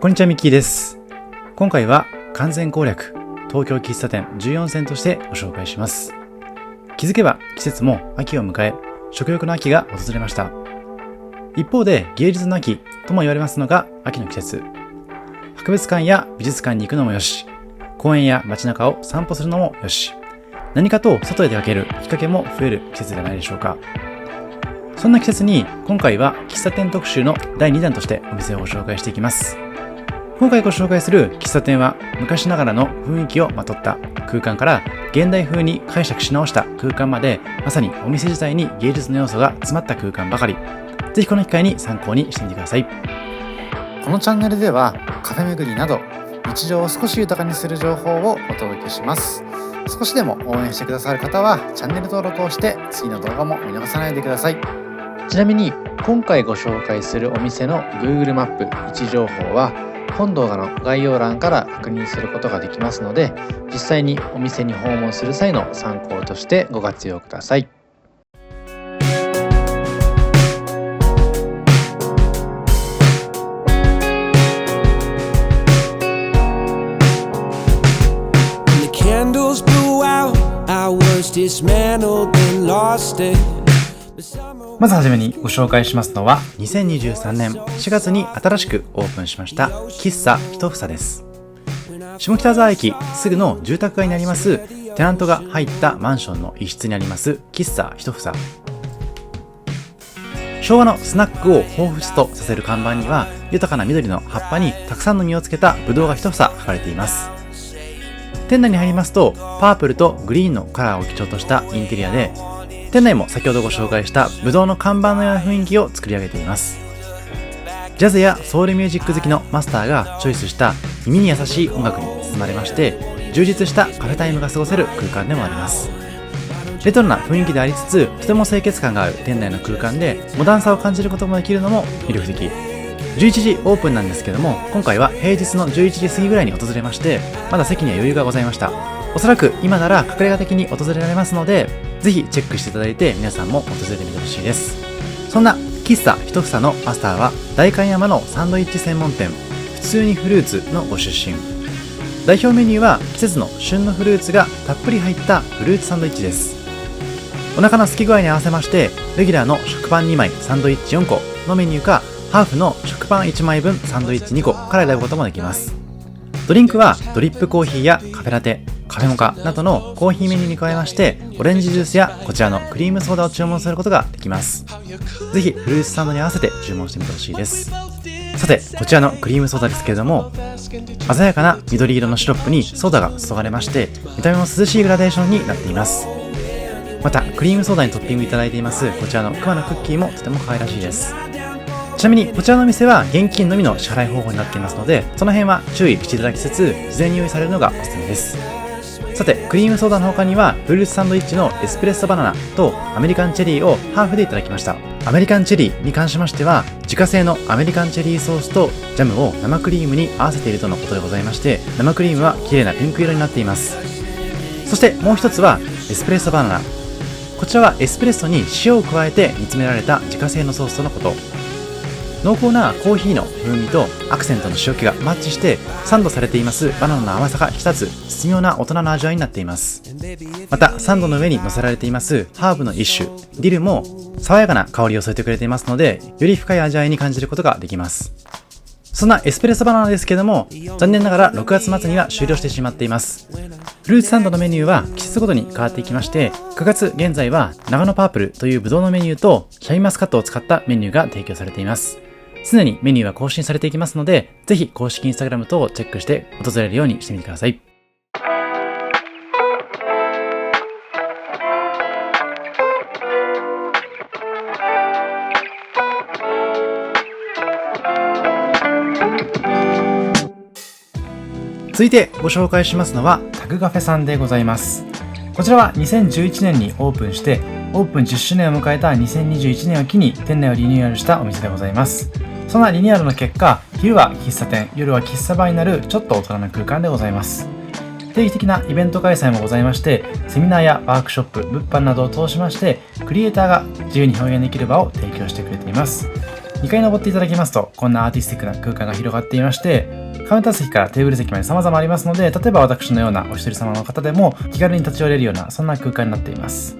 こんにちは、ミッキーです。今回は完全攻略東京喫茶店14選としてご紹介します。気づけば季節も秋を迎え、食欲の秋が訪れました。一方で芸術の秋とも言われますのが秋の季節。博物館や美術館に行くのもよし、公園や街中を散歩するのもよし、何かと外へ出かけるきっかけも増える季節ではないでしょうか。そんな季節に今回は喫茶店特集の第2弾としてお店をご紹介していきます。今回ご紹介する喫茶店は昔ながらの雰囲気をまとった空間から現代風に解釈し直した空間まで、まさにお店自体に芸術の要素が詰まった空間ばかり。ぜひこの機会に参考にしてみてください。このチャンネルではカフェ巡りなど日常を少し豊かにする情報をお届けします。少しでも応援してくださる方はチャンネル登録をして次の動画も見逃さないでください。ちなみに今回ご紹介するお店の Google マップ位置情報は本動画の概要欄から確認することができますので、実際にお店に訪問する際の参考としてご活用ください。まずはじめにご紹介しますのは2023年4月に新しくオープンしました喫茶ひとふさです。下北沢駅すぐの住宅街にありますテナントが入ったマンションの一室にあります喫茶ひとふさ。昭和のスナックを彷彿とさせる看板には豊かな緑の葉っぱにたくさんの実をつけたブドウが一房書かれています。店内に入りますとパープルとグリーンのカラーを基調としたインテリアで、店内も先ほどご紹介したブドウの看板のような雰囲気を作り上げています。ジャズやソウルミュージック好きのマスターがチョイスした耳に優しい音楽に包まれまして、充実したカフェタイムが過ごせる空間でもあります。レトロな雰囲気でありつつ、とても清潔感がある店内の空間でモダンさを感じることもできるのも魅力的。11時オープンなんですけども、今回は平日の11時過ぎぐらいに訪れまして、まだ席には余裕がございました。おそらく今なら隠れ家的に訪れられますので、ぜひチェックしていただいて皆さんも訪れてみてほしいです。そんな喫茶ひとふさのマスターは代官山のサンドイッチ専門店普通にフルーツのご出身。代表メニューは季節の旬のフルーツがたっぷり入ったフルーツサンドイッチです。お腹の空き具合に合わせまして、レギュラーの食パン2枚サンドイッチ4個のメニューか、ハーフの食パン1枚分サンドイッチ2個から選ぶこともできます。ドリンクはドリップコーヒーやカフェラテ、カフェモカなどのコーヒーメニューに加えまして、オレンジジュースやこちらのクリームソーダを注文することができます。ぜひフルーツサンドに合わせて注文してみてほしいです。さて、こちらのクリームソーダですけれども、鮮やかな緑色のシロップにソーダが注がれまして、見た目も涼しいグラデーションになっています。またクリームソーダにトッピングいただいていますこちらのクマのクッキーもとても可愛らしいです。ちなみにこちらのお店は現金のみの支払い方法になっていますので、その辺は注意していただきつつ事前に用意されるのがおすすめです。さて、クリームソーダの他にはフルーツサンドイッチのエスプレッソバナナとアメリカンチェリーをハーフでいただきました。アメリカンチェリーに関しましては自家製のアメリカンチェリーソースとジャムを生クリームに合わせているとのことでございまして、生クリームは綺麗なピンク色になっています。そしてもう一つはエスプレッソバナナ。こちらはエスプレッソに塩を加えて煮詰められた自家製のソースとのこと。濃厚なコーヒーの風味とアクセントの塩気がマッチしてサンドされていますバナナの甘さが引き立つ絶妙な大人の味わいになっています。またサンドの上に乗せられていますハーブの一種ディルも爽やかな香りを添えてくれていますので、より深い味わいに感じることができます。そんなエスプレッソバナナですけども、残念ながら6月末には終了してしまっています。フルーツサンドのメニューは季節ごとに変わっていきまして、9月現在は長野パープルというブドウのメニューとシャインマスカットを使ったメニューが提供されています。常にメニューは更新されていきますので、ぜひ公式インスタグラム等をチェックして訪れるようにしてみてください。続いてご紹介しますのはタグカフェさんでございます。こちらは2011年にオープンして、オープン10周年を迎えた2021年を機に店内をリニューアルしたお店でございます。そんなリニューアルの結果、昼は喫茶店、夜は喫茶バーになるちょっと大人な空間でございます。定期的なイベント開催もございまして、セミナーやワークショップ、物販などを通しまして、クリエイターが自由に表現できる場を提供してくれています。2階に登っていただきますと、こんなアーティスティックな空間が広がっていまして、カウンター席からテーブル席まで様々ありますので、例えば私のようなお一人様の方でも気軽に立ち寄れるような、そんな空間になっています。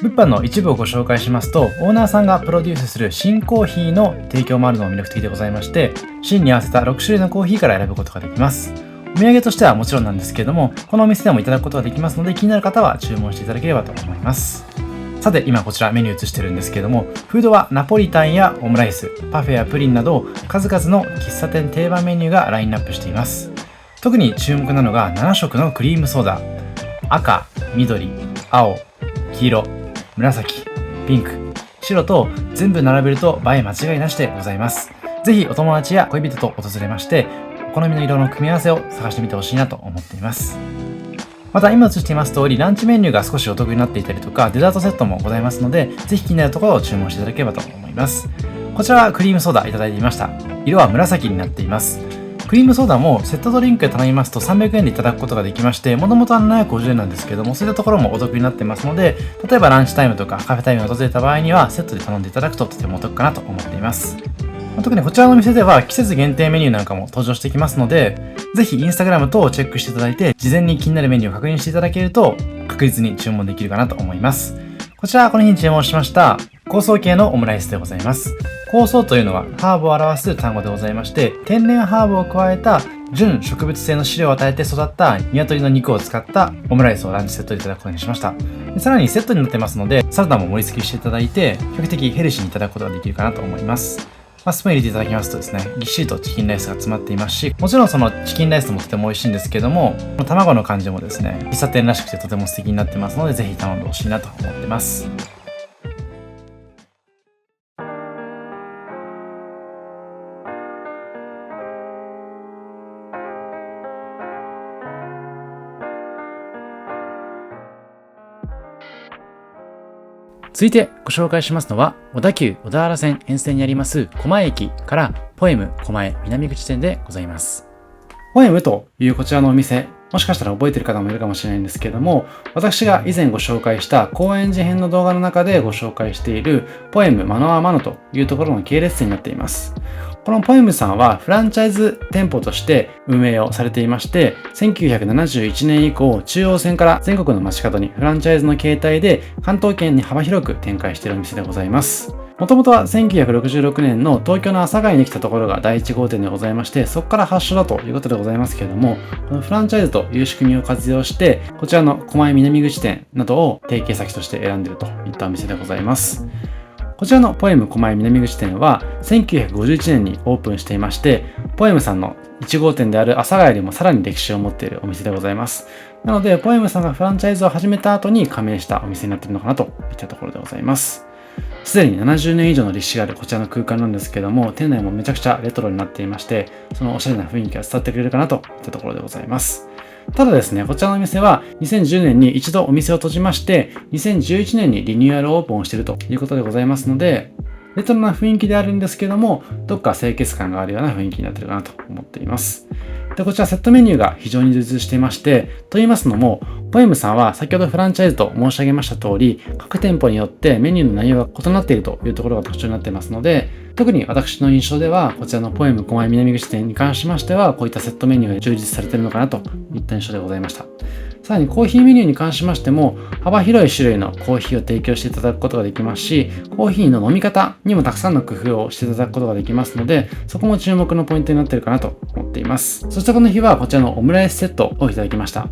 物販の一部をご紹介しますと、オーナーさんがプロデュースする新コーヒーの提供もあるのも魅力的でございまして、新に合わせた6種類のコーヒーから選ぶことができます。お土産としてはもちろんなんですけれども、このお店でもいただくことができますので、気になる方は注文していただければと思います。さて、今こちらメニュー映してるんですけれども、フードはナポリタンやオムライス、パフェやプリンなど、数々の喫茶店定番メニューがラインナップしています。特に注目なのが7色のクリームソーダ。赤、緑、青、黄色、紫、ピンク、白と全部並べると映え間違いなしでございます。ぜひお友達や恋人と訪れまして、お好みの色の組み合わせを探してみてほしいなと思っています。また今映しています通り、ランチメニューが少しお得になっていたりとか、デザートセットもございますので、ぜひ気になるところを注文していただければと思います。こちらはクリームソーダいただいていました。色は紫になっています。クリームソーダもセットドリンクで頼みますと300円でいただくことができまして、もともと750円なんですけども、そういったところもお得になってますので、例えばランチタイムとかカフェタイムが訪れた場合にはセットで頼んでいただくととてもお得かなと思っています。特にこちらのお店では季節限定メニューなんかも登場してきますので、ぜひインスタグラム等をチェックしていただいて、事前に気になるメニューを確認していただけると確実に注文できるかなと思います。こちらこの日に注文しました香草系のオムライスでございます。香草というのはハーブを表す単語でございまして、天然ハーブを加えた純植物性の飼料を与えて育った鶏の肉を使ったオムライスをランチセットでいただくことにしました。さらにセットになってますので、サラダも盛り付けしていただいて、比較的ヘルシーにいただくことができるかなと思います。スプーン入れていただきますとですね、ぎっしりとチキンライスが詰まっていますし、もちろんそのチキンライスもとても美味しいんですけども、卵の感じもですね、喫茶店らしくてとても素敵になってますので、ぜひ頼んでほしいなと思ってます。続いてご紹介しますのは、小田急小田原線沿線にあります狛江駅からポエム狛江南口店でございます。ポエムというこちらのお店、もしかしたら覚えている方もいるかもしれないんですけれども、私が以前ご紹介した高円寺編の動画の中でご紹介しているポエムマノアマノというところの系列店になっています。このポエムさんはフランチャイズ店舗として運営をされていまして、1971年以降、中央線から全国の街角にフランチャイズの形態で関東圏に幅広く展開しているお店でございます。もともとは1966年の東京の阿佐ヶ谷に来たところが第1号店でございまして、そこから発祥だということでございますけれども、このフランチャイズという仕組みを活用して、こちらの狛江南口店などを提携先として選んでいるといったお店でございます。こちらのポエム狛江南口店は1951年にオープンしていまして、ポエムさんの1号店である阿佐ヶ谷よりもさらに歴史を持っているお店でございます。なので、ポエムさんがフランチャイズを始めた後に加盟したお店になっているのかなといったところでございます。すでに70年以上の歴史があるこちらの空間なんですけども、店内もめちゃくちゃレトロになっていまして、そのおしゃれな雰囲気が伝わってくれるかなといったところでございます。ただですね、こちらのお店は2010年に一度お店を閉じまして、2011年にリニューアルオープンをしているということでございますので、レトロな雰囲気であるんですけども、どっか清潔感があるような雰囲気になっているかなと思っています。で、こちらセットメニューが非常に充実していまして、と言いますのも、ポエムさんは先ほどフランチャイズと申し上げました通り、各店舗によってメニューの内容が異なっているというところが特徴になっていますので、特に私の印象では、こちらのポエム狛江南口店に関しましては、こういったセットメニューが充実されているのかなといった印象でございました。さらにコーヒーメニューに関しましても、幅広い種類のコーヒーを提供していただくことができますし、コーヒーの飲み方にもたくさんの工夫をしていただくことができますので、そこも注目のポイントになっているかなと思っています。そしてこの日はこちらのオムライスセットをいただきました。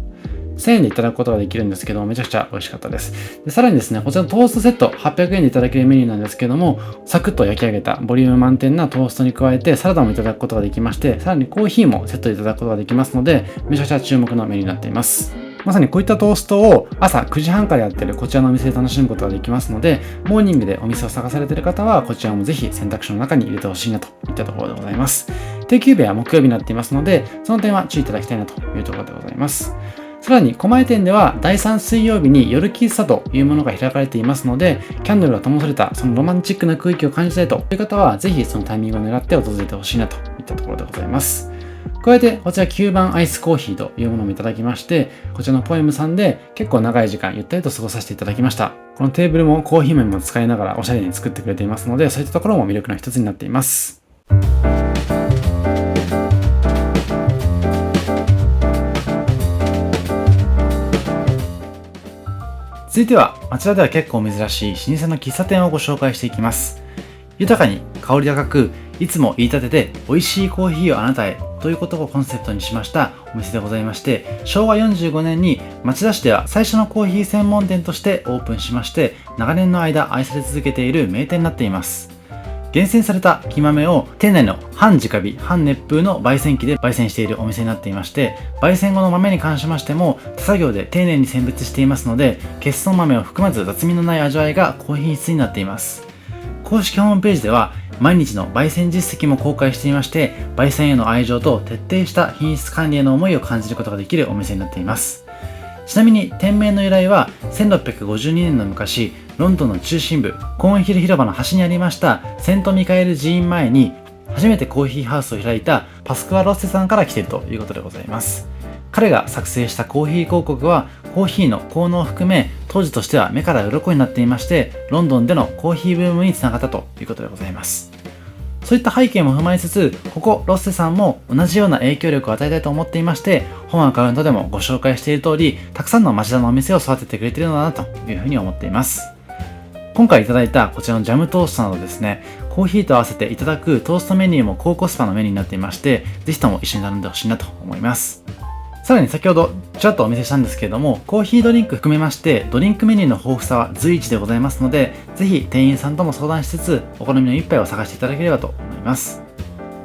1000円でいただくことができるんですけども、めちゃくちゃ美味しかったです。でさらにですね、こちらのトーストセット800円でいただけるメニューなんですけども、サクッと焼き上げたボリューム満点なトーストに加えてサラダもいただくことができまして、さらにコーヒーもセットでいただくことができますので、めちゃくちゃ注目のメニューになっています。まさにこういったトーストを朝9時半からやっているこちらのお店で楽しむことができますので、モーニングでお店を探されている方はこちらもぜひ選択肢の中に入れてほしいなといったところでございます。定休日は木曜日になっていますので、その点は注意いただきたいなというところでございます。さらに狛江店では第3水曜日に夜喫茶というものが開かれていますので、キャンドルが灯されたそのロマンチックな空気を感じたいという方はぜひそのタイミングを狙って訪れてほしいなといったところでございます。加えてこちら9番アイスコーヒーというものもいただきまして、こちらのポエムさんで結構長い時間ゆったりと過ごさせていただきました。このテーブルもコーヒー豆も使いながらおしゃれに作ってくれていますので、そういったところも魅力の一つになっています。続いては、あちらでは結構珍しい老舗の喫茶店をご紹介していきます。豊かに香り高く、いつも言い立てて美味しいコーヒーをあなたへということをコンセプトにしましたお店でございまして、昭和45年に町田市では最初のコーヒー専門店としてオープンしまして、長年の間愛され続けている名店になっています。厳選された木豆を店内の半直火、半熱風の焙煎機で焙煎しているお店になっていまして、焙煎後の豆に関しましても手作業で丁寧に選別していますので、欠損豆を含まず雑味のない味わいが高品質になっています。公式ホームページでは毎日の焙煎実績も公開していまして、焙煎への愛情と徹底した品質管理への思いを感じることができるお店になっています。ちなみに店名の由来は1652年の昔、ロンドンの中心部コーンヒル広場の端にありましたセントミカエル寺院前に初めてコーヒーハウスを開いたパスクア・ロッセさんから来ているということでございます。彼が作成したコーヒー広告はコーヒーの効能を含め当時としては目から鱗になっていまして、ロンドンでのコーヒーブームにつながったということでございます。そういった背景も踏まえつつ、ここロッセさんも同じような影響力を与えたいと思っていまして、本アカウントでもご紹介している通り、たくさんの町田のお店を育ててくれているのだなというふうに思っています。今回いただいたこちらのジャムトーストなどですね、コーヒーと合わせていただくトーストメニューも高コスパのメニューになっていまして、ぜひとも一緒に頼んでほしいなと思います。さらに先ほどちらっとお見せしたんですけれども、コーヒードリンク含めましてドリンクメニューの豊富さは随一でございますので、ぜひ店員さんとも相談しつつお好みの一杯を探していただければと思います。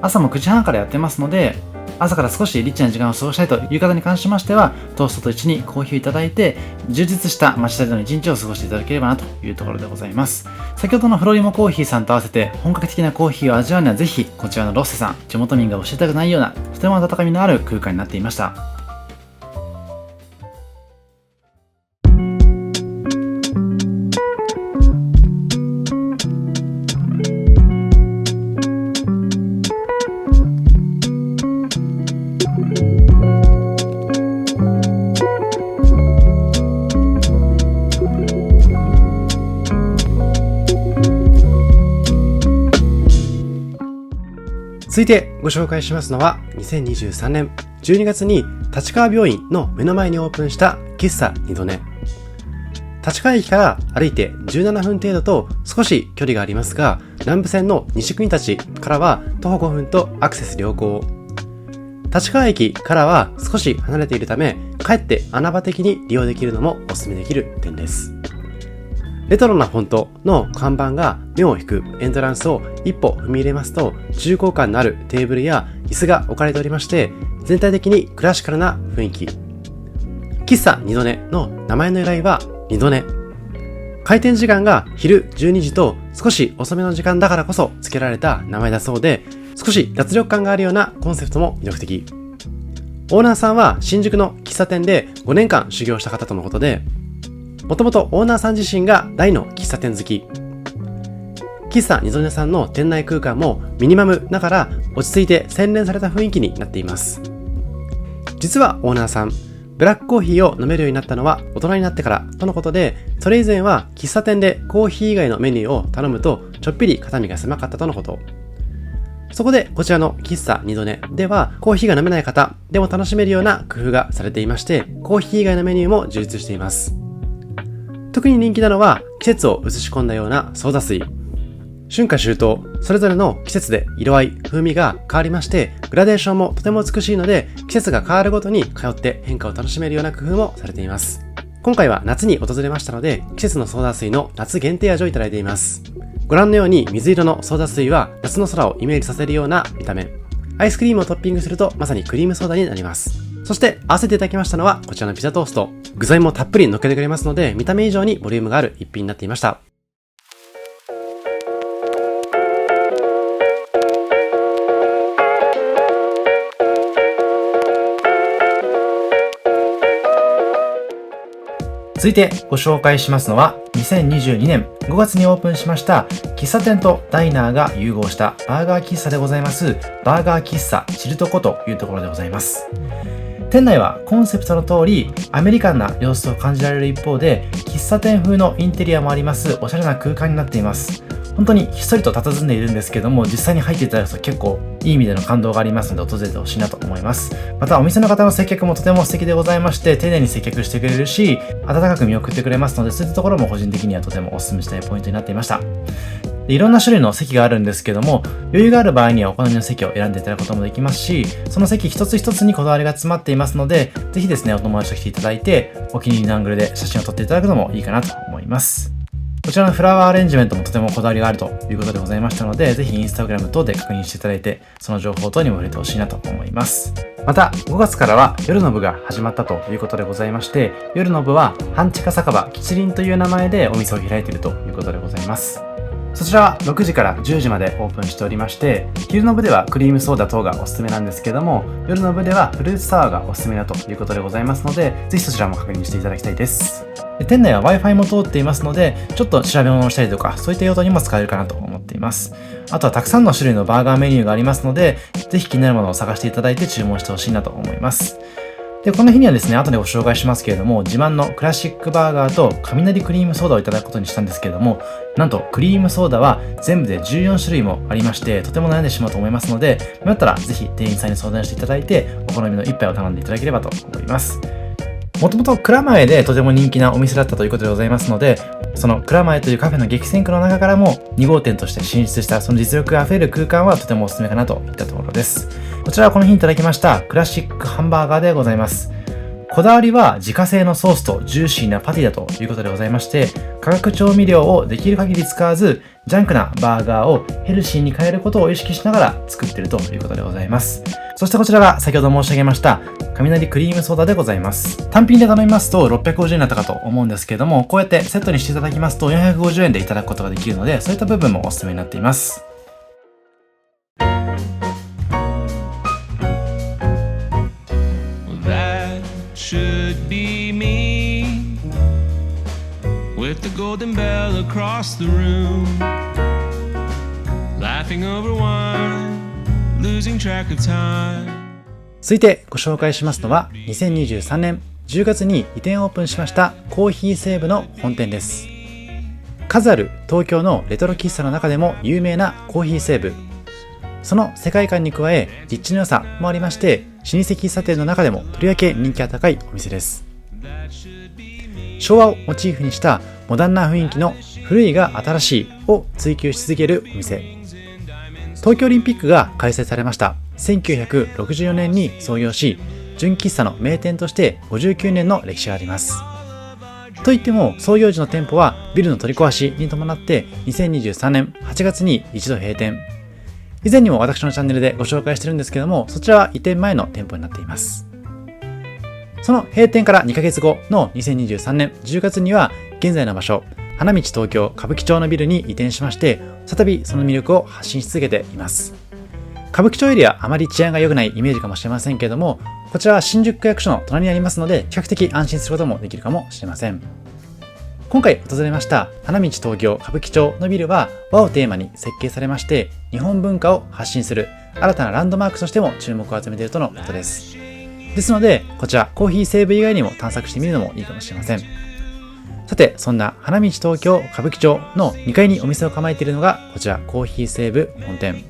朝も9時半からやってますので、朝から少しリッチな時間を過ごしたいという方に関しましては、トーストと一緒にコーヒーをいただいて充実した町田での一日を過ごしていただければなというところでございます。先ほどのフロリモコーヒーさんと合わせて本格的なコーヒーを味わうにはぜひこちらのロッセさん、地元民が教えたくないようなとても温かみのある空間になっていました。続いてご紹介しますのは2023年12月に立川病院の目の前にオープンした喫茶二度寝。立川駅から歩いて17分程度と少し距離がありますが、南武線の西国立からは徒歩5分とアクセス良好。立川駅からは少し離れているため、かえって穴場的に利用できるのもお勧めできる点です。レトロなフォントの看板が目を引くエントランスを一歩踏み入れますと、重厚感のあるテーブルや椅子が置かれておりまして、全体的にクラシカルな雰囲気。喫茶二度寝の名前の由来は二度寝。開店時間が昼12時と少し遅めの時間だからこそ付けられた名前だそうで、少し脱力感があるようなコンセプトも魅力的。オーナーさんは新宿の喫茶店で5年間修行した方とのことで、もともとオーナーさん自身が大の喫茶店好き。喫茶二度寝さんの店内空間もミニマムながら落ち着いて洗練された雰囲気になっています。実はオーナーさん、ブラックコーヒーを飲めるようになったのは大人になってからとのことで、それ以前は喫茶店でコーヒー以外のメニューを頼むとちょっぴり肩身が狭かったとのこと。そこでこちらの喫茶二度寝ではコーヒーが飲めない方でも楽しめるような工夫がされていまして、コーヒー以外のメニューも充実しています。特に人気なのは季節を映し込んだようなソーダ水。春夏秋冬、それぞれの季節で色合い、風味が変わりまして、グラデーションもとても美しいので、季節が変わるごとに通って変化を楽しめるような工夫もされています。今回は夏に訪れましたので、季節のソーダ水の夏限定味をいただいています。ご覧のように水色のソーダ水は夏の空をイメージさせるような見た目。アイスクリームをトッピングするとまさにクリームソーダになります。そして合わせていただきましたのはこちらのピザトースト。具材もたっぷり乗っけてくれますので、見た目以上にボリュームがある一品になっていました。続いてご紹介しますのは2022年5月にオープンしました喫茶店とダイナーが融合したバーガー喫茶でございます、バーガー喫茶チルトコというところでございます。店内はコンセプトの通りアメリカンな様子を感じられる一方で、喫茶店風のインテリアもありますおしゃれな空間になっています。本当にひっそりと佇んでいるんですけども、実際に入っていただくと結構いい意味での感動がありますので訪れてほしいなと思います。またお店の方の接客もとても素敵でございまして、丁寧に接客してくれるし温かく見送ってくれますので、そういったところも個人的にはとてもお勧めしたいポイントになっていました。いろんな種類の席があるんですけども、余裕がある場合にはお好みの席を選んでいただくこともできますし、その席一つ一つにこだわりが詰まっていますので、ぜひですねお友達と来ていただいてお気に入りのアングルで写真を撮っていただくのもいいかなと思います。こちらのフラワーアレンジメントもとてもこだわりがあるということでございましたので、ぜひインスタグラム等で確認していただいて、その情報等にも触れてほしいなと思います。また5月からは夜の部が始まったということでございまして、夜の部は半地下酒場吉林という名前でお店を開いているということでございます。そちらは6時から10時までオープンしておりまして、昼の部ではクリームソーダ等がおすすめなんですけども、夜の部ではフルーツサワーがおすすめだということでございますので、ぜひそちらも確認していただきたいです。店内は Wi-Fi も通っていますので、ちょっと調べ物をしたりとかそういった用途にも使えるかなと思っています。あとはたくさんの種類のバーガーメニューがありますので、ぜひ気になるものを探していただいて注文してほしいなと思います。で、この日にはですね、後でご紹介しますけれども、自慢のクラシックバーガーと雷クリームソーダをいただくことにしたんですけれども、なんとクリームソーダは全部で14種類もありまして、とても悩んでしまうと思いますので、迷ったらぜひ店員さんに相談していただいて、お好みの一杯を頼んでいただければと思います。もともと蔵前でとても人気なお店だったということでございますので、その蔵前というカフェの激戦区の中からも2号店として進出したその実力あふれる空間はとてもおすすめかなといったところです。こちらはこの日にいただきましたクラシックハンバーガーでございます。こだわりは自家製のソースとジューシーなパティだということでございまして、化学調味料をできる限り使わず、ジャンクなバーガーをヘルシーに変えることを意識しながら作っているということでございます。そしてこちらが先ほど申し上げました雷クリームソーダでございます。単品で頼みますと650円だったかと思うんですけれども、こうやってセットにしていただきますと450円でいただくことができるので、そういった部分もおすすめになっています。Should be me with the golden bell across the room, laughing over wine, losing track of time. 続いてご紹介しますのは2023年10月に移転オープンしましたコーヒー西武の本店です。数ある東京のレトロ喫茶の中でも有名なコーヒー西武、その世界観に加え立地の良さもありまして、老舗喫茶店の中でもとりわけ人気が高いお店です。昭和をモチーフにしたモダンな雰囲気の古いが新しいを追求し続けるお店。東京オリンピックが開催されました1964年に創業し、純喫茶の名店として59年の歴史があります。といっても創業時の店舗はビルの取り壊しに伴って2023年8月に一度閉店。以前にも私のチャンネルでご紹介してるんですけども、そちらは移転前の店舗になっています。その閉店から2ヶ月後の2023年10月には現在の場所、花道東京歌舞伎町のビルに移転しまして、再びその魅力を発信し続けています。歌舞伎町エリアあまり治安が良くないイメージかもしれませんけれども、こちらは新宿区役所の隣にありますので、比較的安心することもできるかもしれません。今回訪れました花道東京歌舞伎町のビルは和をテーマに設計されまして、日本文化を発信する新たなランドマークとしても注目を集めているとのことです。ですのでこちらコーヒー西武以外にも探索してみるのもいいかもしれません。さて、そんな花道東京歌舞伎町の2階にお店を構えているのがこちらコーヒー西武本店。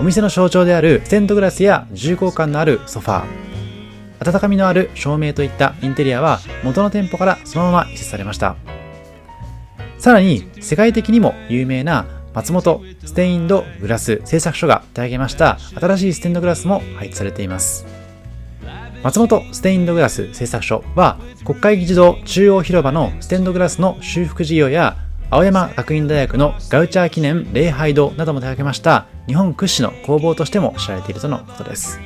お店の象徴であるステンドグラスや重厚感のあるソファー、温かみのある照明といったインテリアは元の店舗からそのまま移設されました。さらに世界的にも有名な松本ステインドグラス製作所が手掛けました新しいステンドグラスも配置されています。松本ステインドグラス製作所は国会議事堂中央広場のステンドグラスの修復事業や青山学院大学のガウチャー記念礼拝堂なども手掛けました日本屈指の工房としても知られているとのことです。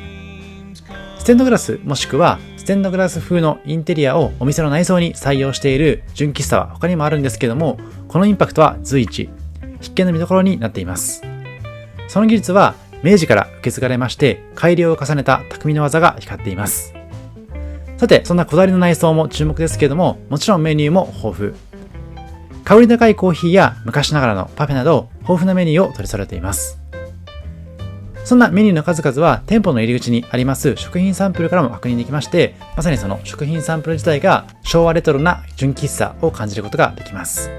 ステンドグラスもしくはステンドグラス風のインテリアをお店の内装に採用している純喫茶は他にもあるんですけども、このインパクトは随一、必見の見どころになっています。その技術は明治から受け継がれまして、改良を重ねた匠の技が光っています。さて、そんなこだわりの内装も注目ですけれども、もちろんメニューも豊富。香り高いコーヒーや昔ながらのパフェなど豊富なメニューを取り揃えています。そんなメニューの数々は店舗の入り口にあります食品サンプルからも確認できまして、まさにその食品サンプル自体が昭和レトロな純喫茶を感じることができます。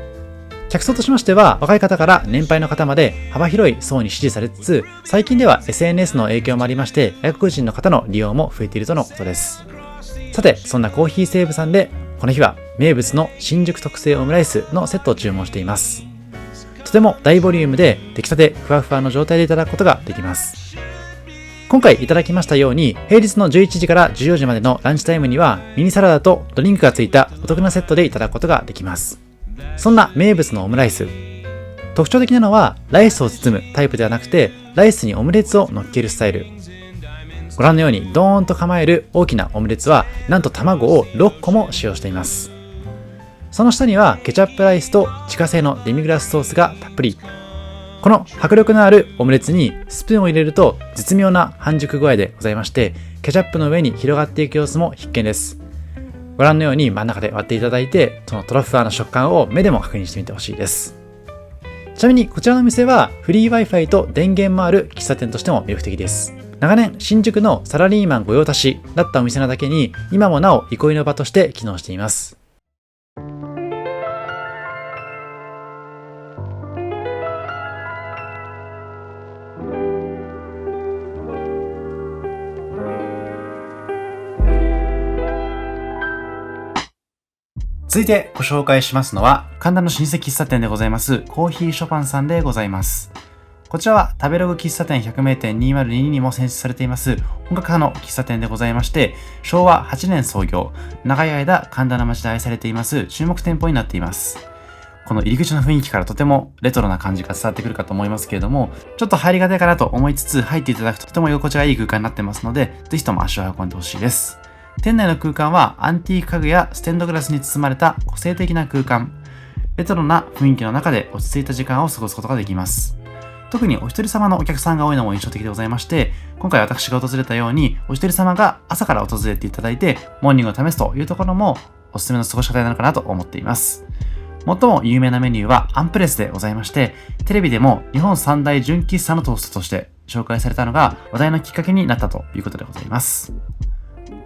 客層としましては若い方から年配の方まで幅広い層に支持されつつ、最近では SNS の影響もありまして外国人の方の利用も増えているとのことです。さて、そんなコーヒー西武さんでこの日は名物の新宿特製オムライスのセットを注文しています。とても大ボリュームで出来たてふわふわの状態でいただくことができます。今回いただきましたように、平日の11時から14時までのランチタイムにはミニサラダとドリンクがついたお得なセットでいただくことができます。そんな名物のオムライス、特徴的なのはライスを包むタイプではなくて、ライスにオムレツを乗っけるスタイル。ご覧のようにドーンと構える大きなオムレツはなんと卵を6個も使用しています。その下にはケチャップライスと自家製のデミグラスソースがたっぷり。この迫力のあるオムレツにスプーンを入れると絶妙な半熟具合でございまして、ケチャップの上に広がっていく様子も必見です。ご覧のように真ん中で割っていただいて、そのトロフワの食感を目でも確認してみてほしいです。ちなみにこちらの店はフリー Wi-Fi と電源もある喫茶店としても魅力的です。長年新宿のサラリーマン御用達だったお店なだけに、今もなお憩いの場として機能しています。続いてご紹介しますのは、神田の老舗喫茶店でございますコーヒーショパンさんでございます。こちらは食べログ喫茶店100名店2022にも選出されています本格派の喫茶店でございまして、昭和8年創業、長い間神田の街で愛されています注目店舗になっています。この入り口の雰囲気からとてもレトロな感じが伝わってくるかと思いますけれども、ちょっと入りがたいかなと思いつつ入っていただくととても居心地がいい空間になってますので、ぜひとも足を運んでほしいです。店内の空間はアンティーク家具やステンドグラスに包まれた個性的な空間。レトロな雰囲気の中で落ち着いた時間を過ごすことができます。特にお一人様のお客さんが多いのも印象的でございまして、今回私が訪れたようにお一人様が朝から訪れていただいてモーニングを試すというところもおすすめの過ごし方なのかなと思っています。最も有名なメニューはアンプレスでございまして、テレビでも日本三大純喫茶のトーストとして紹介されたのが話題のきっかけになったということでございます。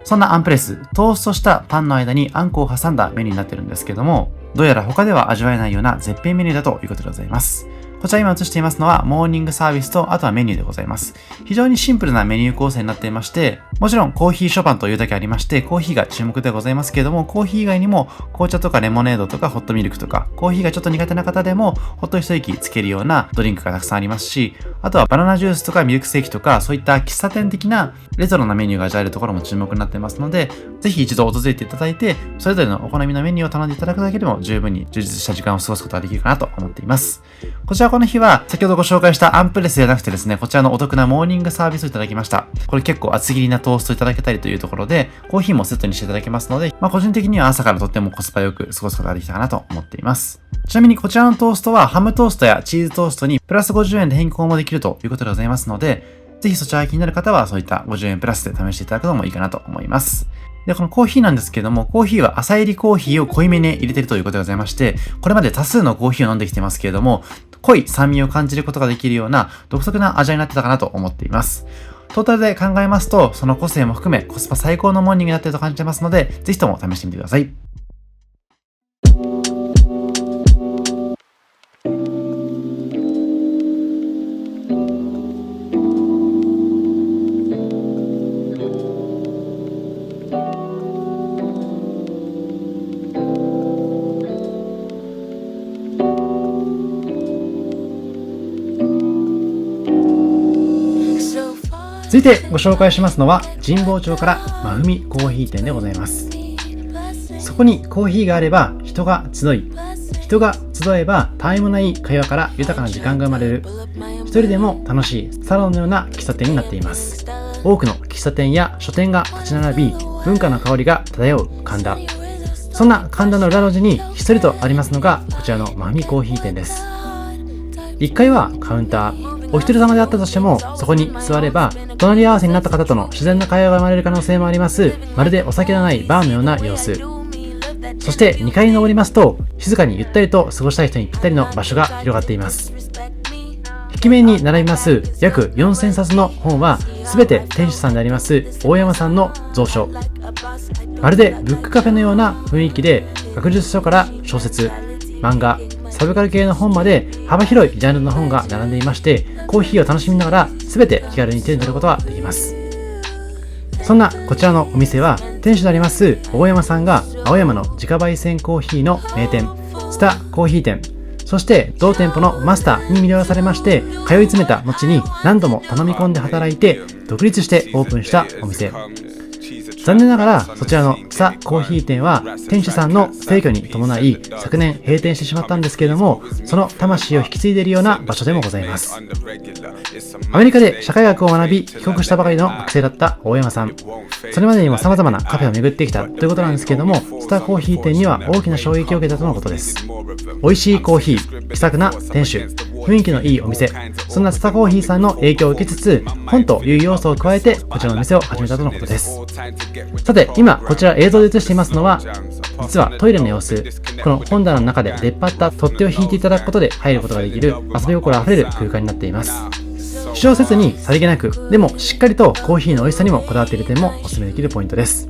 そんなアンプレス、トーストしたパンの間にあんこを挟んだメニューになってるんですけども、どうやら他では味わえないような絶品メニューだということでございます。こちら今映していますのはモーニングサービスとあとはメニューでございます。非常にシンプルなメニュー構成になっていまして、もちろんコーヒーショパンというだけありまして、コーヒーが注目でございますけれども、コーヒー以外にも紅茶とかレモネードとかホットミルクとか、コーヒーがちょっと苦手な方でもほっと一息つけるようなドリンクがたくさんありますし、あとはバナナジュースとかミルクセーキとか、そういった喫茶店的なレトロなメニューが味わえるところも注目になっていますので、ぜひ一度訪れていただいて、それぞれのお好みのメニューを頼んでいただくだけでも十分に充実した時間を過ごすことができるかなと思っています。こちらこの日は先ほどご紹介したアンプレスではなくてですね、こちらのお得なモーニングサービスをいただきました。これ結構厚切りなトーストいただけたりというところで、コーヒーもセットにしていただけますので、個人的には朝からとってもコスパよく過ごすことができたかなと思っています。ちなみにこちらのトーストはハムトーストやチーズトーストにプラス50円で変更もできるということでございますので、ぜひそちらが気になる方はそういった50円プラスで試していただくのもいいかなと思います。で、このコーヒーなんですけども、コーヒーは朝入りコーヒーを濃いめに入れているということでございまして、これまで多数のコーヒーを飲んできてますけれども、濃い酸味を感じることができるような独特な味になってたかなと思っています。トータルで考えますと、その個性も含めコスパ最高のモーニングになっていると感じてますので、ぜひとも試してみてください。続いてご紹介しますのは神保町からまふみコーヒー店でございます。そこにコーヒーがあれば人が集い、人が集えばたわいもない会話から豊かな時間が生まれる、一人でも楽しいサロンのような喫茶店になっています。多くの喫茶店や書店が立ち並び、文化の香りが漂う神田。そんな神田の裏路地にひっそりとありますのがこちらのまふみコーヒー店です。1階はカウンター。お一人様であったとしても、そこに座れば、隣り合わせになった方との自然な会話が生まれる可能性もあります。まるでお酒のないバーのような様子。そして2階に登りますと、静かにゆったりと過ごしたい人にぴったりの場所が広がっています。壁面に並びます約4000冊の本は全て店主さんであります大山さんの蔵書。まるでブックカフェのような雰囲気で、学術書から小説、漫画、サブカル系の本まで幅広いジャンルの本が並んでいまして、コーヒーを楽しみながら全て気軽に手に取ることができます。そんなこちらのお店は、店主であります大山さんが青山の自家焙煎コーヒーの名店スタコーヒー店、そして同店舗のマスターに魅了されまして、通い詰めた後に何度も頼み込んで働いて独立してオープンしたお店。残念ながらそちらのスタコーヒー店は店主さんの逝去に伴い昨年閉店してしまったんですけれども、その魂を引き継いでいるような場所でもございます。アメリカで社会学を学び帰国したばかりの学生だった大山さん、それまでにも様々なカフェを巡ってきたということなんですけれども、スタコーヒー店には大きな衝撃を受けたとのことです。美味しいコーヒー、気さくな店主、雰囲気のいいお店、そんなスタコーヒーさんの影響を受けつつ、本という要素を加えてこちらのお店を始めたとのことです。さて、今こちら映像で映していますのは、実はトイレの様子。この本棚の中で出っ張った取っ手を引いていただくことで入ることができる遊び心あふれる空間になっています。主張せずにさりげなく、でもしっかりとコーヒーの美味しさにもこだわっている点もお勧めできるポイントです。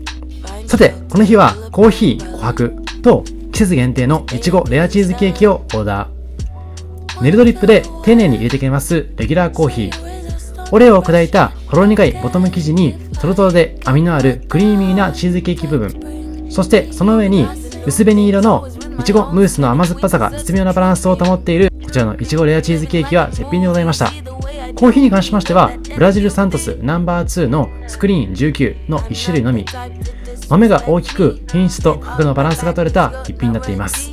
さて、この日はコーヒー琥珀と季節限定のいちごレアチーズケーキをオーダー。ネルドリップで丁寧に入れてくれますレギュラーコーヒー。オレオを砕いたほろ苦いボトム生地にトロトロで網のあるクリーミーなチーズケーキ部分、そしてその上に薄紅色のいちごムースの甘酸っぱさが絶妙なバランスを保っているこちらのいちごレアチーズケーキは絶品でございました。コーヒーに関しましてはブラジルサントスナンバー2のスクリーン19の1種類のみ。豆が大きく品質と価格のバランスが取れた一品になっています。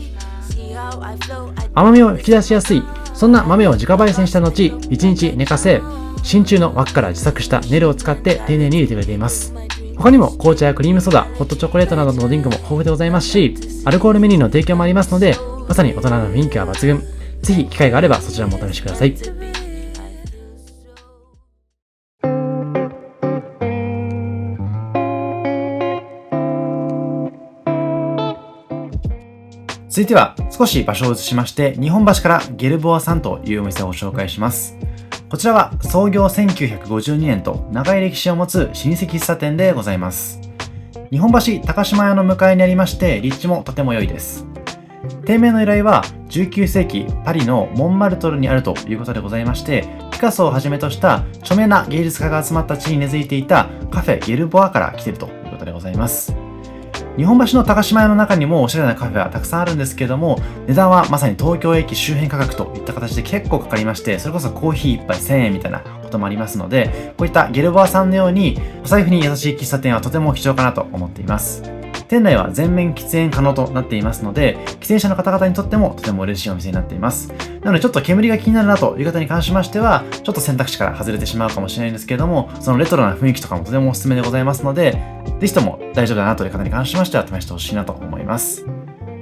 甘みを引き出しやすい、そんな豆を自家焙煎した後1日寝かせ、真鍮の枠から自作したネルを使って丁寧に入れてくれています。他にも紅茶やクリームソーダ、ホットチョコレートなどのドリンクも豊富でございますし、アルコールメニューの提供もありますので、まさに大人の雰囲気は抜群。ぜひ機会があればそちらもお試しください。続いては少し場所を移しまして、日本橋からゲルボアさんというお店をご紹介します。こちらは創業1952年と長い歴史を持つ老舗喫茶店でございます。日本橋高島屋の向かいにありまして、立地もとても良いです。店名の由来は19世紀パリのモンマルトルにあるということでございまして、ピカソをはじめとした著名な芸術家が集まった地に根付いていたカフェゲルボアから来ているということでございます。日本橋の高島屋の中にもおしゃれなカフェはたくさんあるんですけれども、値段はまさに東京駅周辺価格といった形で結構かかりまして、それこそコーヒー1杯1000円みたいなこともありますので、こういったゲルボアさんのようにお財布に優しい喫茶店はとても貴重かなと思っています。店内は全面喫煙可能となっていますので、喫煙者の方々にとってもとても嬉しいお店になっています。なのでちょっと煙が気になるなという方に関しましては、ちょっと選択肢から外れてしまうかもしれないんですけれども、そのレトロな雰囲気とかもとてもおすすめでございますので、ぜひとも大丈夫だなという方に関しましては試してほしいなと思います。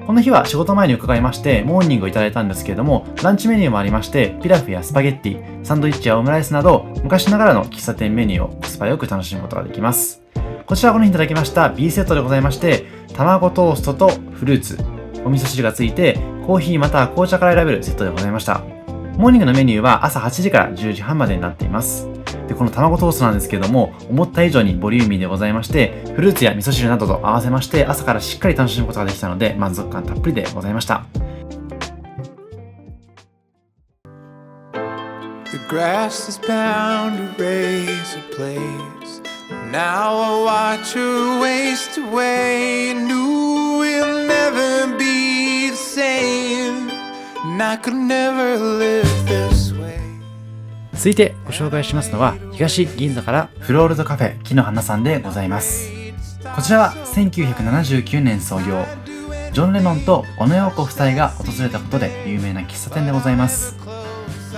この日は仕事前に伺いまして、モーニングをいただいたんですけれども、ランチメニューもありまして、ピラフやスパゲッティ、サンドイッチやオムライスなど、昔ながらの喫茶店メニューをコスパよく楽しむことができます。こちらこの日いただきました B セットでございまして、卵トーストとフルーツ、お味噌汁がついて、コーヒーまたは紅茶から選べるセットでございました。モーニングのメニューは朝8時から10時半までになっています。で、この卵トーストなんですけども、思った以上にボリューミーでございまして、フルーツや味噌汁などと合わせまして、朝からしっかり楽しむことができたので、満足感たっぷりでございました。The grass is bound to raise a place. Now I watch her waste away. Knew we'll never be the same. And I could never live this way. 続いてご紹介しますのは、東銀座からフロールドカフェ木の花さんでございます。こちらは1979年創業、ジョン・レノンとオノ・ヨーコ夫妻が訪れたことで有名な喫茶店でございます。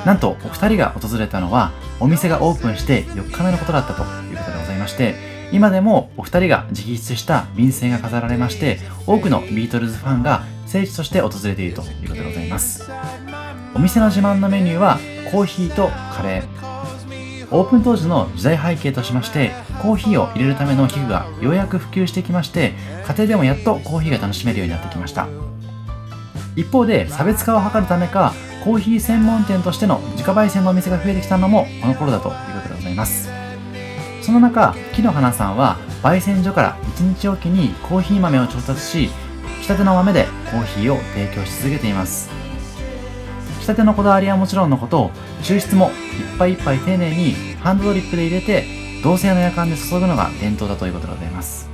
なんとお二人が訪れたのはお店がオープンして4日目のことだったということでございまして、今でもお二人が直筆した便箋が飾られまして、多くのビートルズファンが聖地として訪れているということでございます。お店の自慢のメニューはコーヒーとカレー。オープン当時の時代背景としまして、コーヒーを入れるための器具がようやく普及してきまして、家庭でもやっとコーヒーが楽しめるようになってきました。一方で差別化を図るためか、コーヒー専門店としての自家焙煎のお店が増えてきたのもこの頃だということでございます。その中、木の花さんは焙煎所から1日おきにコーヒー豆を調達し、ひきたての豆でコーヒーを提供し続けています。ひきたてのこだわりはもちろんのこと、抽出も一杯一杯丁寧にハンドドリップで入れて、銅製のやかんで注ぐのが伝統だということでございます。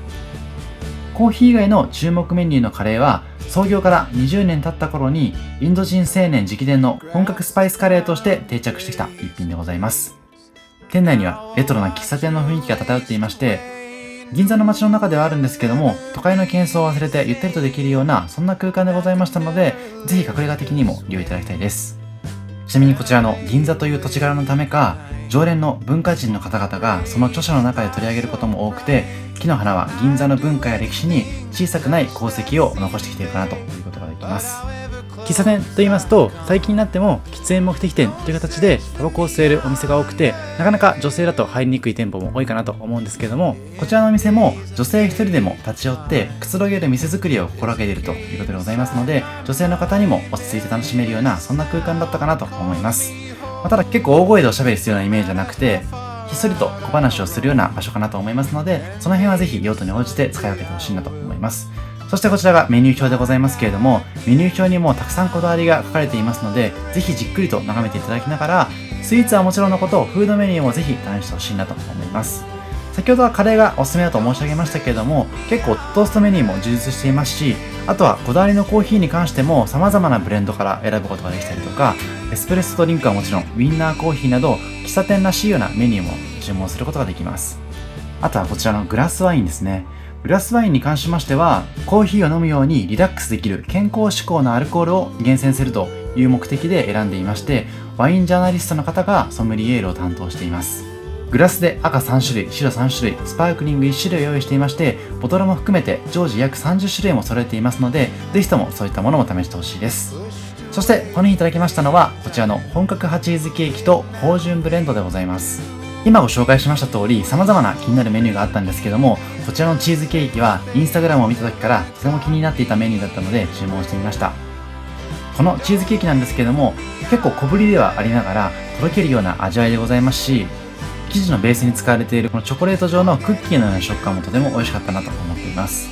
コーヒー以外の注目メニューのカレーは、創業から20年経った頃にインド人青年直伝の本格スパイスカレーとして定着してきた一品でございます。店内にはレトロな喫茶店の雰囲気が漂っていまして、銀座の街の中ではあるんですけども、都会の喧騒を忘れてゆったりとできるようなそんな空間でございましたので、ぜひ隠れ家的にも利用いただきたいです。ちなみにこちらの銀座という土地柄のためか、常連の文化人の方々がその著者の中で取り上げることも多くて、木の花は銀座の文化や歴史に小さくない功績を残してきているかなということができます。喫茶店と言いますと、最近になっても喫煙目的店という形でタバコを吸えるお店が多くて、なかなか女性だと入りにくい店舗も多いかなと思うんですけども、こちらのお店も女性一人でも立ち寄ってくつろげる店作りを心がけているということでございますので、女性の方にも落ち着いて楽しめるようなそんな空間だったかなと思います。ただ結構大声でおしゃべりするようなイメージじゃなくて、ひっそりと小話をするような場所かなと思いますので、その辺はぜひ用途に応じて使い分けてほしいなと思います。そしてこちらがメニュー表でございますけれども、メニュー表にもたくさんこだわりが書かれていますので、ぜひじっくりと眺めていただきながら、スイーツはもちろんのこと、フードメニューもぜひ試してほしいなと思います。先ほどはカレーがおすすめだと申し上げましたけれども、結構トーストメニューも充実していますし、あとはこだわりのコーヒーに関しても様々なブレンドから選ぶことができたりとか、エスプレッソドリンクはもちろんウィンナーコーヒーなど喫茶店らしいようなメニューも注文することができます。あとはこちらのグラスワインですね。グラスワインに関しましては、コーヒーを飲むようにリラックスできる健康志向のアルコールを厳選するという目的で選んでいまして、ワインジャーナリストの方がソムリエールを担当しています。グラスで赤3種類、白3種類、スパークリング1種類を用意していまして、ボトルも含めて常時約30種類も揃えていますので、ぜひともそういったものも試してほしいです。そしてこの日いただきましたのは、こちらの本格派チーズケーキと芳醇ブレンドでございます。今ご紹介しました通り、様々な気になるメニューがあったんですけども、こちらのチーズケーキはインスタグラムを見た時からとても気になっていたメニューだったので注文してみました。このチーズケーキなんですけども、結構小ぶりではありながらとろけるような味わいでございますし、生地のベースに使われているこのチョコレート状のクッキーのような食感もとても美味しかったなと思っています。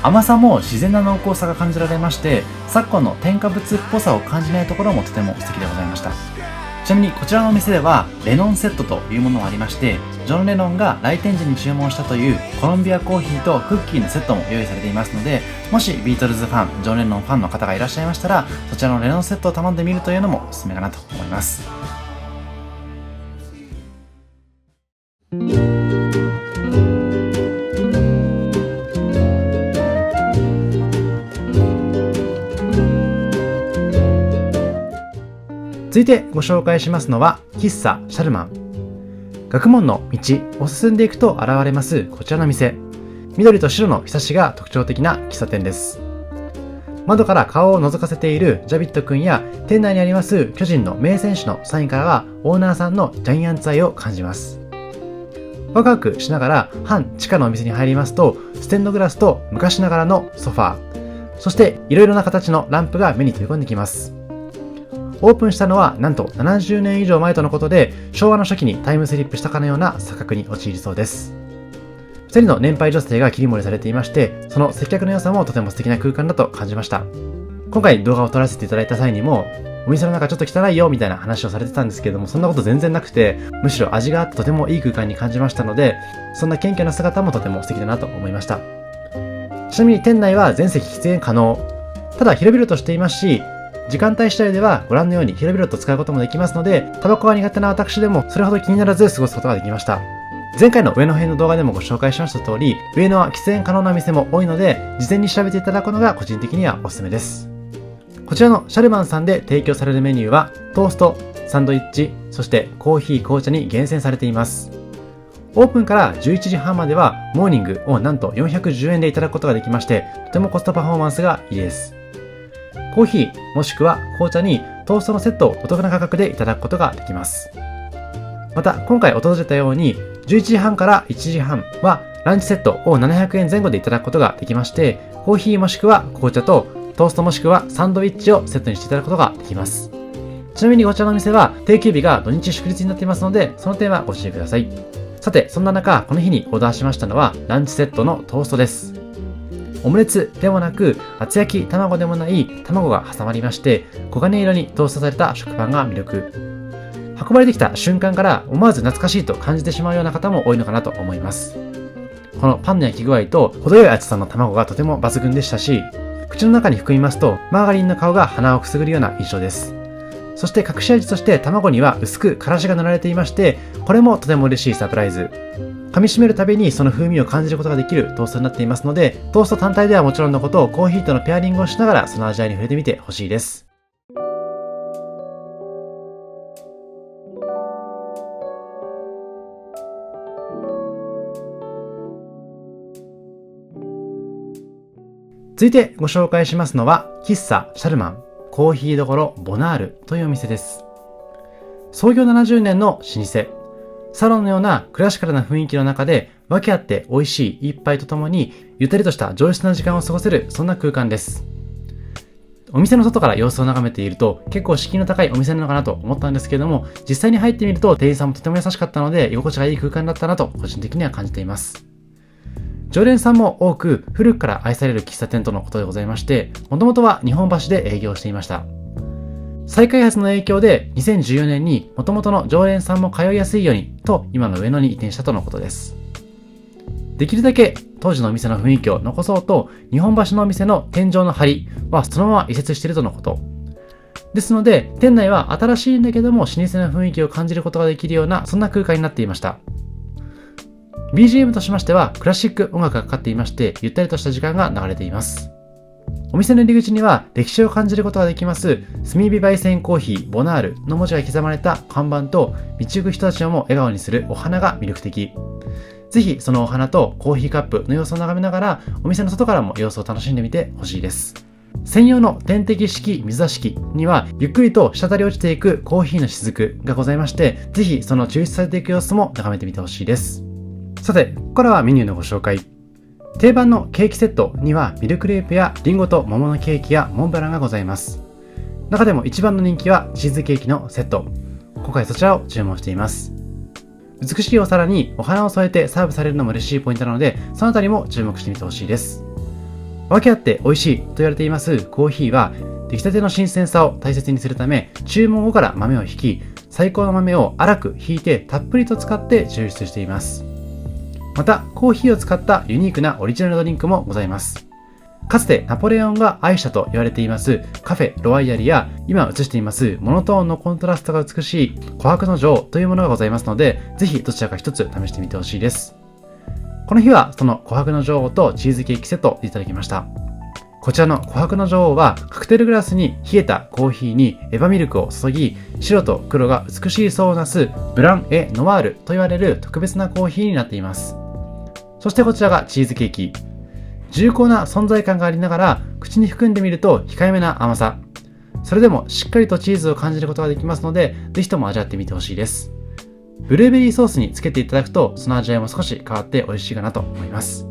甘さも自然な濃厚さが感じられまして、昨今の添加物っぽさを感じないところもとても素敵でございました。ちなみにこちらのお店ではレノンセットというものがありまして、ジョン・レノンが来店時に注文したというコロンビアコーヒーとクッキーのセットも用意されていますので、もしビートルズファン、ジョン・レノンファンの方がいらっしゃいましたら、そちらのレノンセットを頼んでみるというのもおすすめかなと思います。続いてご紹介しますのは喫茶シャルマン。学問の道を進んでいくと現れますこちらの店。緑と白のひさしが特徴的な喫茶店です。窓から顔を覗かせているジャビット君や、店内にあります巨人の名選手のサインからはオーナーさんのジャイアンツ愛を感じます。ワクワクしながら半地下のお店に入りますと、ステンドグラスと昔ながらのソファー、そしていろいろな形のランプが目に飛び込んできます。オープンしたのはなんと70年以上前とのことで、昭和の初期にタイムスリップしたかのような錯覚に陥りそうです。2人の年配女性が切り盛りされていまして、その接客の良さもとても素敵な空間だと感じました。今回動画を撮らせていただいた際にも、お店の中ちょっと汚いよみたいな話をされてたんですけども、そんなこと全然なくて、むしろ味があってとてもいい空間に感じましたので、そんな謙虚な姿もとても素敵だなと思いました。ちなみに店内は全席喫煙可能。ただ広々としていますし、時間帯次第ではご覧のように広々と使うこともできますので、タバコが苦手な私でもそれほど気にならず過ごすことができました。前回の上野編の動画でもご紹介しました通り、上野は喫煙可能な店も多いので、事前に調べていただくのが個人的にはおすすめです。こちらのシャルマンさんで提供されるメニューは、トースト、サンドイッチ、そしてコーヒー、紅茶に厳選されています。オープンから11時半まではモーニングをなんと410円でいただくことができまして、とてもコストパフォーマンスがいいです。コーヒーもしくは紅茶にトーストのセットをお得な価格でいただくことができます。また今回訪れたように11時半から1時半はランチセットを700円前後でいただくことができまして、コーヒーもしくは紅茶とトーストもしくはサンドイッチをセットにしていただくことができます。ちなみにこちらのお店は定休日が土日祝日になっていますので、その点はご注意ください。さて、そんな中、この日にオーダーしましたのはランチセットのトーストです。オムレツでもなく、厚焼き卵でもない卵が挟まりまして、黄金色にトーストされた食パンが魅力。運ばれてきた瞬間から思わず懐かしいと感じてしまうような方も多いのかなと思います。このパンの焼き具合と程よい厚さの卵がとても抜群でしたし、口の中に含みますとマーガリンの顔が鼻をくすぐるような印象です。そして隠し味として卵には薄くからしが塗られていまして、これもとても嬉しいサプライズ。噛み締めるたびにその風味を感じることができるトーストになっていますので、トースト単体ではもちろんのこと、コーヒーとのペアリングをしながらその味わいに触れてみてほしいです。続いてご紹介しますのは、喫茶シャルマンコーヒーどころボナールというお店です。創業70年の老舗。サロンのようなクラシカルな雰囲気の中で、分け合って美味しい一杯とともに、ゆったりとした上質な時間を過ごせる、そんな空間です。お店の外から様子を眺めていると、結構敷居の高いお店なのかなと思ったんですけれども、実際に入ってみると店員さんもとても優しかったので、居心地がいい空間だったなと個人的には感じています。常連さんも多く、古くから愛される喫茶店とのことでございまして、もともとは日本橋で営業していました。再開発の影響で2014年に元々の常連さんも通いやすいようにと今の上野に移転したとのことです。できるだけ当時のお店の雰囲気を残そうと、日本橋のお店の天井の梁はそのまま移設しているとのこと。ですので、店内は新しいんだけども老舗の雰囲気を感じることができるような、そんな空間になっていました。BGM としましてはクラシック音楽がかかっていまして、ゆったりとした時間が流れています。お店の入り口には歴史を感じることができます炭火焙煎コーヒーボナールの文字が刻まれた看板と、道行く人たちをも笑顔にするお花が魅力的。ぜひそのお花とコーヒーカップの様子を眺めながら、お店の外からも様子を楽しんでみてほしいです。専用の点滴式水出し器にはゆっくりと滴り落ちていくコーヒーの雫がございまして、ぜひその抽出されていく様子も眺めてみてほしいです。さて、ここからはメニューのご紹介。定番のケーキセットにはミルクレープやリンゴと桃のケーキやモンブランがございます。中でも一番の人気はチーズケーキのセット。今回そちらを注文しています。美しいお皿にお花を添えてサーブされるのも嬉しいポイントなので、そのあたりも注目してみてほしいです。分け合って美味しいと言われていますコーヒーは、出来たての新鮮さを大切にするため、注文後から豆をひき、最高の豆を粗くひいてたっぷりと使って抽出しています。また、コーヒーを使ったユニークなオリジナルドリンクもございます。かつてナポレオンが愛したと言われていますカフェロワイヤルや、今映していますモノトーンのコントラストが美しい琥珀の女王というものがございますので、ぜひどちらか一つ試してみてほしいです。この日はその琥珀の女王とチーズケーキセットをいただきました。こちらの琥珀の女王はカクテルグラスに冷えたコーヒーにエバミルクを注ぎ、白と黒が美しい層をなすブラン・エ・ノワールと言われる特別なコーヒーになっています。そしてこちらがチーズケーキ。重厚な存在感がありながら、口に含んでみると控えめな甘さ。それでもしっかりとチーズを感じることができますので、ぜひとも味わってみてほしいです。ブルーベリーソースにつけていただくと、その味わいも少し変わって美味しいかなと思います。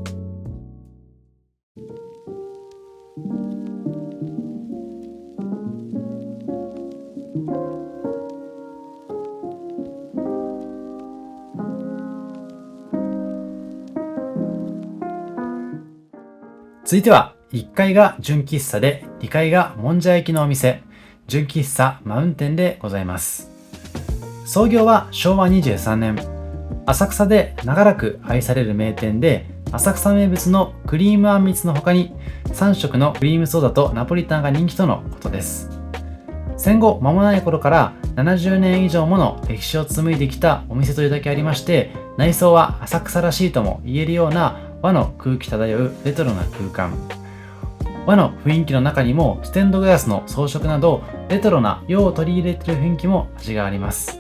続いては、1階が純喫茶で、2階がもんじゃ焼きのお店、純喫茶マウンテンでございます。創業は昭和23年。浅草で長らく愛される名店で、浅草名物のクリームあんみつの他に、3色のクリームソーダとナポリタンが人気とのことです。戦後間もない頃から70年以上もの歴史を紡いできたお店というだけありまして、内装は浅草らしいとも言えるような和の空気漂うレトロな空間。和の雰囲気の中にもステンドグラスの装飾などレトロな洋を取り入れている雰囲気も味があります。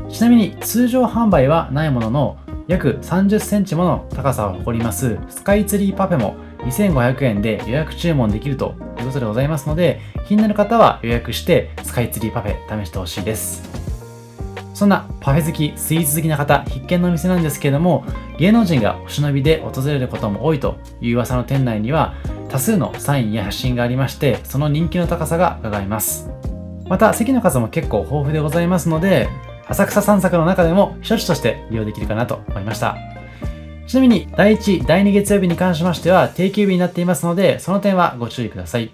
ちなみに通常販売はないものの、約30センチもの高さを誇りますスカイツリーパフェも2500円で予約注文できるということでございますので、気になる方は予約してスカイツリーパフェ試してほしいです。そんなパフェ好き、スイーツ好きな方必見のお店なんですけれども、芸能人がお忍びで訪れることも多いという噂の店内には多数のサインや写真がありまして、その人気の高さが伺えます。また席の数も結構豊富でございますので、浅草散策の中でも避暑地として利用できるかなと思いました。ちなみに第1、第2月曜日に関しましては定休日になっていますので、その点はご注意ください。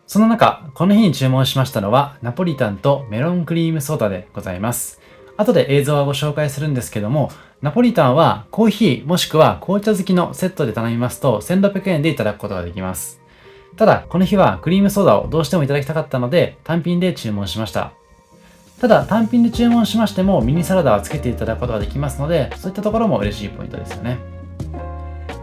その中、この日に注文しましたのはナポリタンとメロンクリームソーダでございます。後で映像はご紹介するんですけども、ナポリタンはコーヒーもしくは紅茶好きのセットで頼みますと1600円でいただくことができます。ただ、この日はクリームソーダをどうしてもいただきたかったので単品で注文しました。ただ、単品で注文しましてもミニサラダはつけていただくことができますので、そういったところも嬉しいポイントですよね。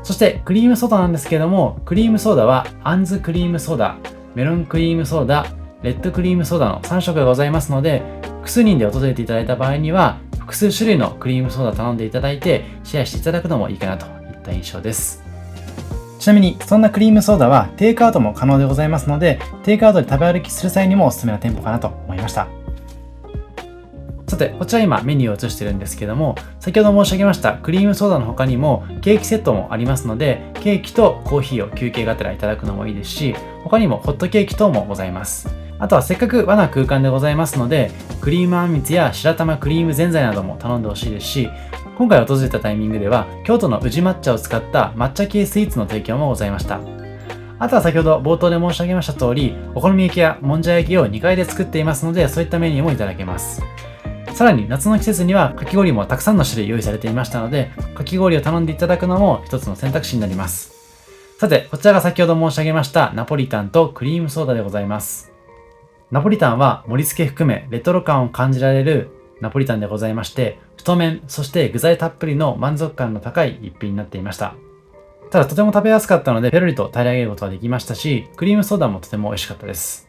そしてクリームソーダなんですけども、クリームソーダはアンズクリームソーダ、メロンクリームソーダ、レッドクリームソーダの3色がございますので、複数人で訪れていただいた場合には複数種類のクリームソーダ頼んでいただいてシェアしていただくのもいいかなといった印象です。ちなみにそんなクリームソーダはテイクアウトも可能でございますので、テイクアウトで食べ歩きする際にもおすすめな店舗かなと思いました。さて、こちら今メニューを映してるんですけども、先ほど申し上げましたクリームソーダの他にもケーキセットもありますので、ケーキとコーヒーを休憩がてらいただくのもいいですし、他にもホットケーキ等もございます。あとはせっかく和な空間でございますので、クリームあんみつや白玉クリームぜんざいなども頼んでほしいですし、今回訪れたタイミングでは京都の宇治抹茶を使った抹茶系スイーツの提供もございました。あとは先ほど冒頭で申し上げました通り、お好み焼きやもんじゃ焼きを2階で作っていますので、そういったメニューもいただけます。さらに夏の季節にはかき氷もたくさんの種類用意されていましたので、かき氷を頼んでいただくのも一つの選択肢になります。さて、こちらが先ほど申し上げましたナポリタンとクリームソーダでございます。ナポリタンは盛り付け含めレトロ感を感じられるナポリタンでございまして、太麺、そして具材たっぷりの満足感の高い一品になっていました。ただとても食べやすかったのでペロリと平らげることができましたし、クリームソーダもとても美味しかったです。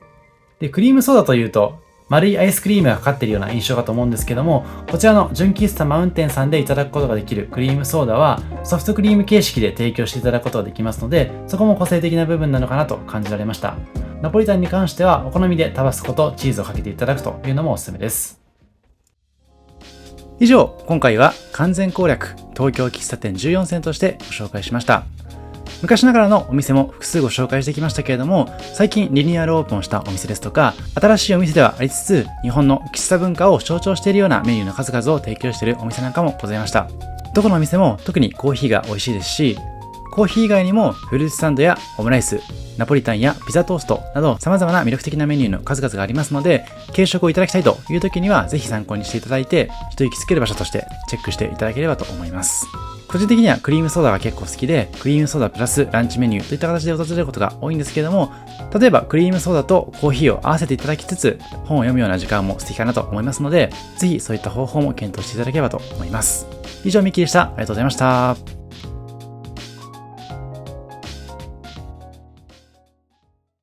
で、クリームソーダというと丸いアイスクリームがかかっているような印象かと思うんですけども、こちらの純喫茶マウンテンさんでいただくことができるクリームソーダはソフトクリーム形式で提供していただくことができますので、そこも個性的な部分なのかなと感じられました。ナポリタンに関してはお好みでタバスコとチーズをかけていただくというのもおすすめです。以上、今回は完全攻略東京喫茶店14選としてご紹介しました。昔ながらのお店も複数ご紹介してきましたけれども、最近リニューアルオープンしたお店ですとか、新しいお店ではありつつ日本の喫茶文化を象徴しているようなメニューの数々を提供しているお店なんかもございました。どこのお店も特にコーヒーが美味しいですし、コーヒー以外にもフルーツサンドやオムライス、ナポリタンやピザトーストなど様々な魅力的なメニューの数々がありますので、軽食をいただきたいという時にはぜひ参考にしていただいて、一息つける場所としてチェックしていただければと思います。個人的にはクリームソーダが結構好きで、クリームソーダプラスランチメニューといった形で訪れることが多いんですけれども、例えばクリームソーダとコーヒーを合わせていただきつつ本を読むような時間も素敵かなと思いますので、ぜひそういった方法も検討していただければと思います。以上、ミッキーでした。ありがとうございました。